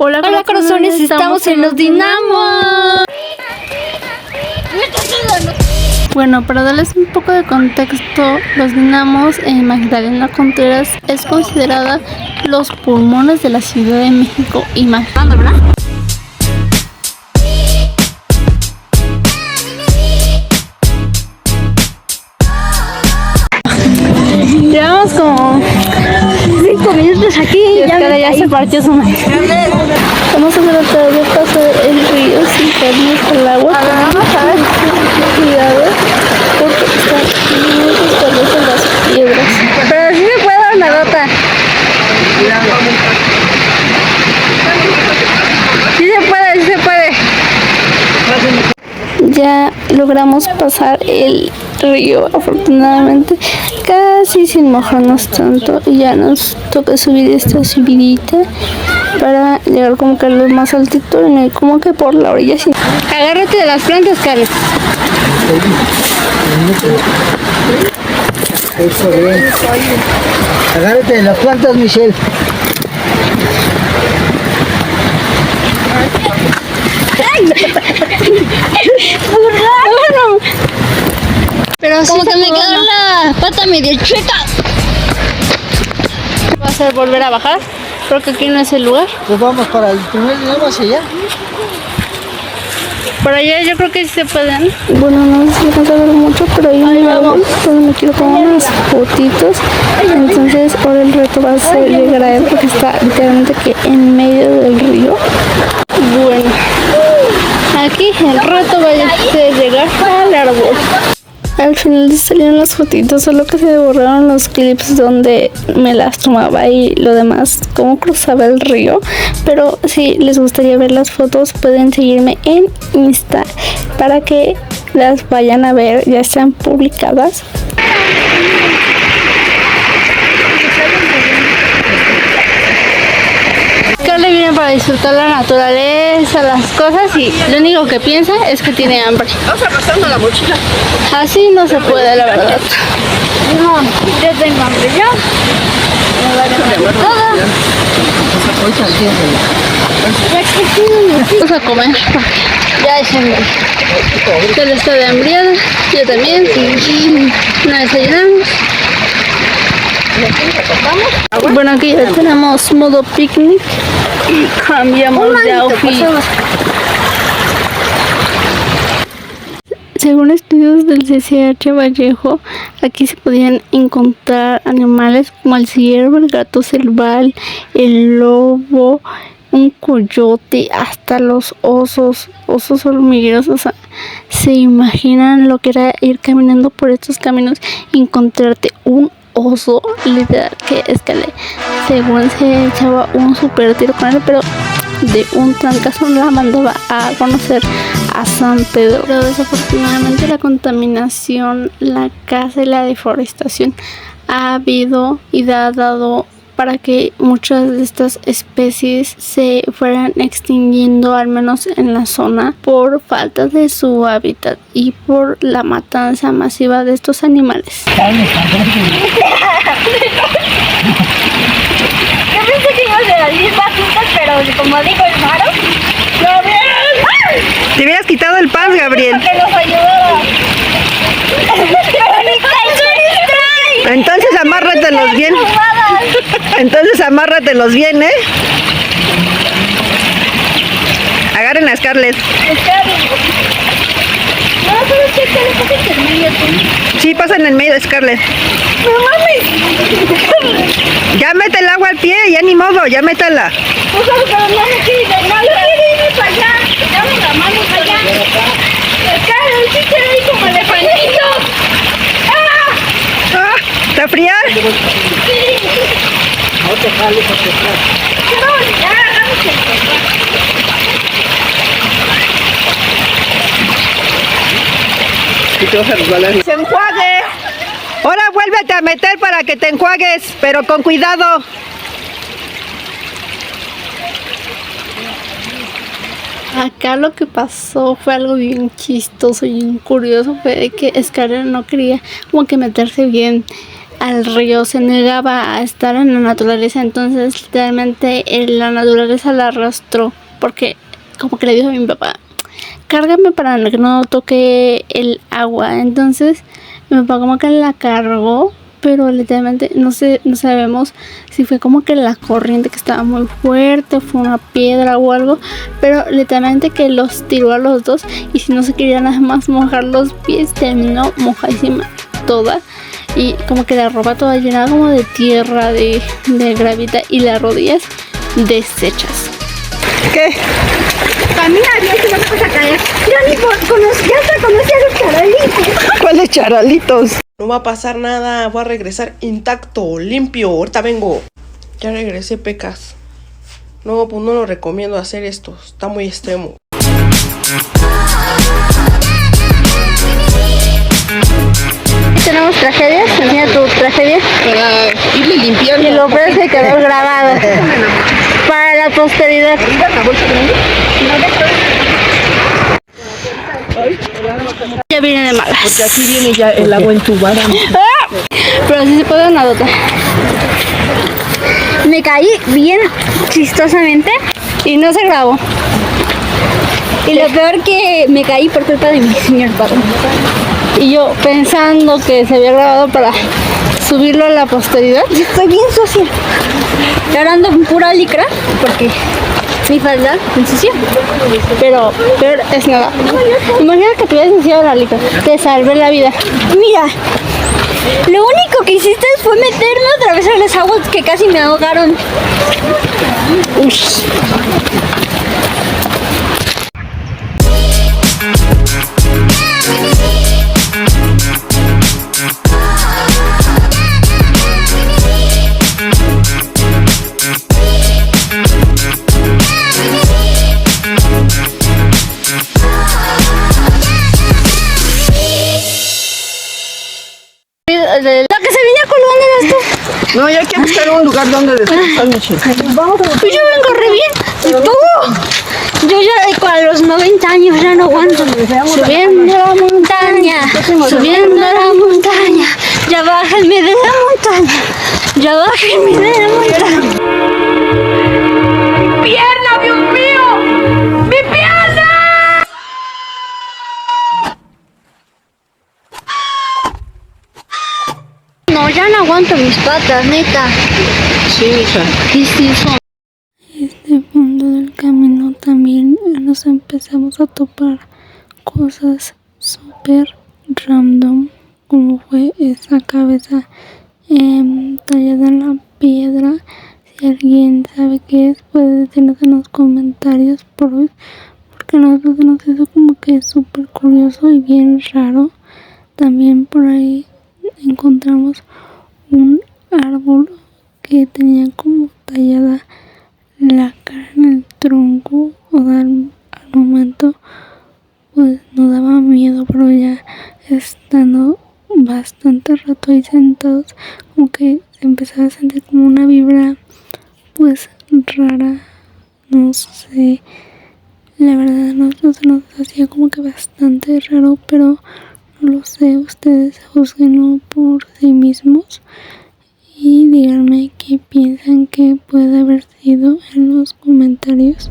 Hola corazones, estamos en los Dinamos. Bueno, para darles un poco de contexto, los Dinamos en Magdalena Contreras es considerada los pulmones de la Ciudad de México. Imaginando, ¿verdad? Llevamos como 5 minutos aquí y ya se partió su madre. Vamos a tratar de pasar el río sin caernos al agua. Vamos a ver. Cuidado, porque están muy resbalosas las piedras. Pero sí se puede dar una gota. Sí se puede. Ya logramos pasar el río, afortunadamente, casi sin mojarnos tanto, y ya nos toca subir esta subidita para llegar como que a lo más altito, y como que por la orilla así. Agárrate de las plantas, Carlos. Eso bien. Agárrate de las plantas, Michelle. Pero como que me quedó la pata medio chueca. ¿Va a ser volver a bajar? Porque aquí no es el lugar. Pues vamos para el primer nivel hacia allá. Por allá yo creo que sí se pueden. Bueno, no sé si alcanza a ver mucho, pero hay un árbol donde me quiero tomar unas fotitos. Entonces ahora el reto va a ser llegar a él porque está literalmente que en medio del río. Bueno, aquí el reto va a ser llegar al árbol. Al final salieron las fotitos, solo que se borraron los clips donde me las tomaba y lo demás, cómo cruzaba el río. Pero si les gustaría ver las fotos, pueden seguirme en Insta para que las vayan a ver, ya están publicadas. Carly viene para disfrutar la naturaleza, las cosas, y lo único que piensa es que tiene hambre. Vamos arrastrando la mochila. Así no se puede, la verdad. No, yo tengo hambre ya. Me va a dejar todo. Vamos a comer. Ya es hambre. Él está de hambriada, yo también. No desayunamos. Bueno, aquí ya tenemos modo picnic y cambiamos de outfit. Según estudios del CCH Vallejo, aquí se podían encontrar animales como el ciervo, el gato cerval, el lobo, un coyote, hasta los osos hormigueros. O sea, ¿se imaginan lo que era ir caminando por estos caminos y encontrarte un oso? Literal, que escalé. Según se echaba un super tiro con él, pero de un trancazo la mandaba a conocer a San Pedro. Pero desafortunadamente la contaminación, la caza y la deforestación ha habido y ha dado para que muchas de estas especies se fueran extinguiendo, al menos en la zona, por falta de su hábitat y por la matanza masiva de estos animales. Yo pensé que íbamos a salir más juntas, pero como dijo el Maro, Te hubieras quitado el pan, Gabriel. que nos ayudaba. Pero ni calzones trae. Entonces amárratelos bien. Entonces amárratelos bien, ¿eh? Agarren a Scarlett. No, pero chécale, póngase en medio tú. Sí, pasan en medio de Scarlett. No mames. Ya mete el agua al pie, ya ni modo, ya métela. Pues pero no me quiere ir, no quiere ir para allá. Dame la mano para allá. Claro, sí se ve como elefantito. ¡Ah! Ah, ¿está fría? Sí. No te jales, no te jales. No, ya, vamos a empezar. ¡Se enjuague! Ahora vuélvete a meter para que te enjuagues, pero con cuidado. Acá lo que pasó fue algo bien chistoso y bien curioso. Fue de que Scarlett no quería como que meterse bien al río, se negaba a estar en la naturaleza, entonces literalmente la naturaleza la arrastró, porque como que le dijo a mi papá, cárgame para que no toque el agua. Entonces mi papá como que la cargó, pero literalmente no sabemos si fue como que la corriente que estaba muy fuerte, fue una piedra o algo, pero literalmente que los tiró a los dos, y si no se querían nada más mojar los pies, terminó mojadísima toda, y como que la ropa toda llena como de tierra, de gravita, y las rodillas deshechas. ¿Qué? Camina bien si no te vas a caer. Ya hasta conocí a los charalitos. ¿Cuáles charalitos? No va a pasar nada, voy a regresar intacto, limpio, ahorita vengo. Ya regresé, Pecas. No, pues no lo recomiendo hacer esto, está muy extremo. Tenemos tragedias, enseña tu tragedia. Irle limpiando. Y lo peor se quedó grabado para la posteridad. Ya viene de malas. Porque aquí viene ya el agua entubada. Pero sí se puede una nota. Me caí bien chistosamente y no se grabó. Y lo peor que me caí por culpa de mi señor padre. Y yo pensando que se había grabado para subirlo a la posteridad. Y estoy bien sucia. Y ahora ando en pura licra porque mi falda me ensució. Pero peor es nada. Imagina que te hubieras ensuciado la licra. Te salvé la vida. Mira, lo único que hiciste fue meterme otra vez en las aguas que casi me ahogaron. Ush. La que se venía colgando eras tú. No, ya hay que buscar un lugar donde descansar, Michelle. Pues yo vengo re bien. ¿Y tú? Yo ya a los 90 años ya no aguanto. Subiendo la montaña, subiendo la montaña. Ya bájenme de la montaña. Ya bájenme de la montaña. ¡Mi pierna, Dios mío! ¡Mi pierna! No, ya no aguanto mis patas, neta. Sí, hija. ¿Qué es eso? Este punto del camino también nos empezamos a topar cosas súper random, como fue esa cabeza tallada en la piedra. Si alguien sabe qué es, puede decirnos en los comentarios, porque a nosotros nos hizo como que súper curioso y bien raro. También por ahí encontramos un árbol que tenía como tallada la cara en el tronco, o sea, al momento pues nos daba miedo, pero ya estando bastante rato ahí sentados, como que se empezaba a sentir como una vibra pues rara, no sé, la verdad a nosotros se nos hacía como que bastante raro, pero no lo sé, ustedes juzguenlo por sí mismos y díganme qué piensan que puede haber sido en los comentarios.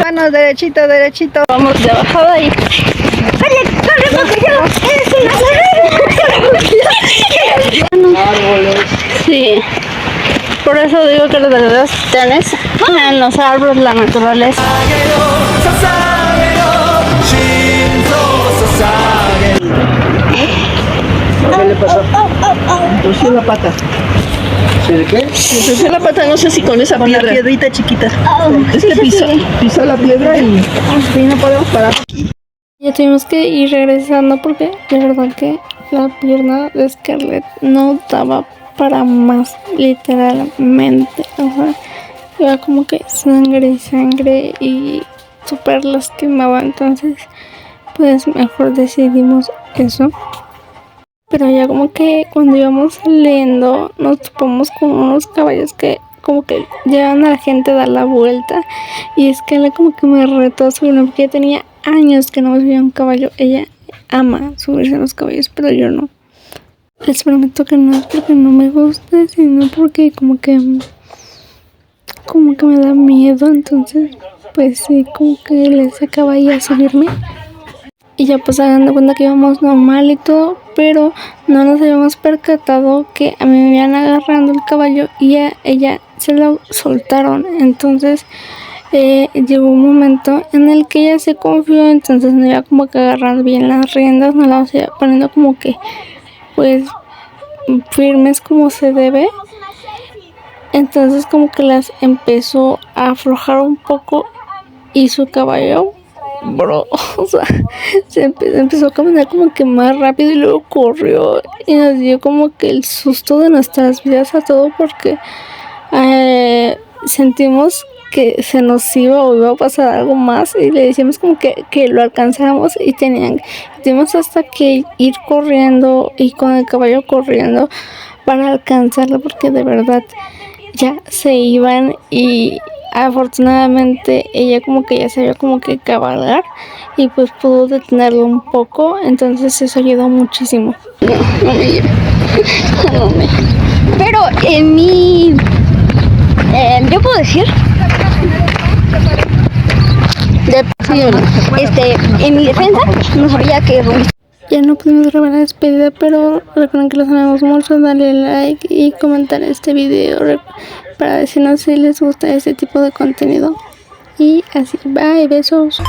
Manos, derechito, derechito. Vamos de bajada y ¡Corre, porque yo eres Árboles. sí, por eso digo que los verdaderos titanes en los árboles, la naturaleza. ¿Qué le pasó? Torció la pata. ¿Sí de qué? Me torció la pata, no sé si con esa piedra. piedrita chiquita. Pisó la piedra y no podemos parar. Ya tuvimos que ir regresando porque de verdad que la pierna de Scarlett no daba para más, literalmente. O sea, iba como que sangre y sangre y súper lastimaba. Entonces, pues mejor decidimos eso. Pero ya como que cuando íbamos saliendo nos topamos con unos caballos que como que llevan a la gente a dar la vuelta. Y es que ella como que me retó a subirme porque ella tenía años que no me subía a un caballo. Ella ama subirse a los caballos, pero yo no. Les prometo que no es porque no me gusta, sino porque como que me da miedo. Entonces pues sí, como que les sacaba ahí a subirme. Y ya pues hagan de cuenta que íbamos normal y todo, pero no nos habíamos percatado que a mí me iban agarrando el caballo y a ella se lo soltaron. Entonces llegó un momento en el que ella se confió, entonces no iba como que agarrando bien las riendas, no las iba poniendo como que pues firmes como se debe. Entonces como que las empezó a aflojar un poco y su caballo, bro, o sea, empezó a caminar como que más rápido y luego corrió y nos dio como que el susto de nuestras vidas a todo porque sentimos que se nos iba o iba a pasar algo más y le decíamos como que lo alcanzáramos y tuvimos hasta que ir corriendo y con el caballo corriendo para alcanzarlo porque de verdad ya se iban. Y afortunadamente ella como que ya sabía como que cabalgar y pues pudo detenerlo un poco, entonces eso ayudó muchísimo. No me lleve. Pero en mi... yo puedo decir... en mi defensa, no sabía que... Ya no pudimos grabar la despedida, pero recuerden que los amamos mucho, dale like y comentar este video para decirnos si les gusta este tipo de contenido. Y así, bye, besos.